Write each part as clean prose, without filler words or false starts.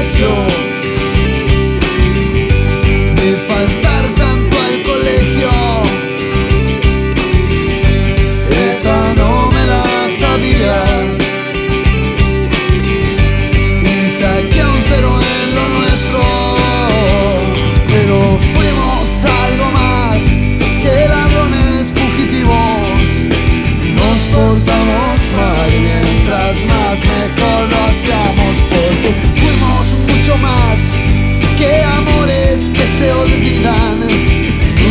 aprecio de faltar tanto al colegio. Esa no me la sabía y saqué un 0 en lo nuestro. Pero fuimos algo más que ladrones fugitivos. Nos portamos mal y mientras más mejor lo hacíamos, porque fuimos mucho más que amores que se olvidan.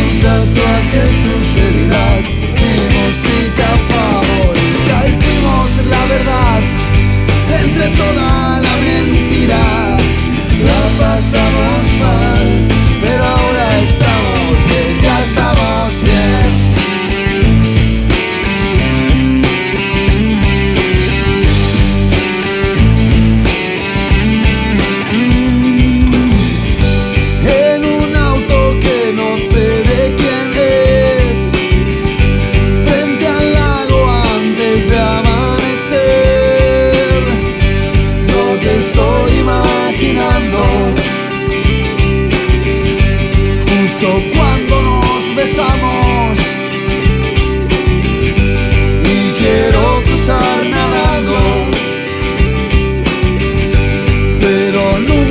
Un tatuaje en tus heridas, mi música favorita, y fuimos la verdad entre toda la mentira. La pasamos mal, pero ahora estamos bien, ya estamos bien. En un auto que no sé de quién es, frente al lago antes de amanecer, yo te estoy imaginando justo cuando nos besamos, y quiero cruzar nadando, pero nunca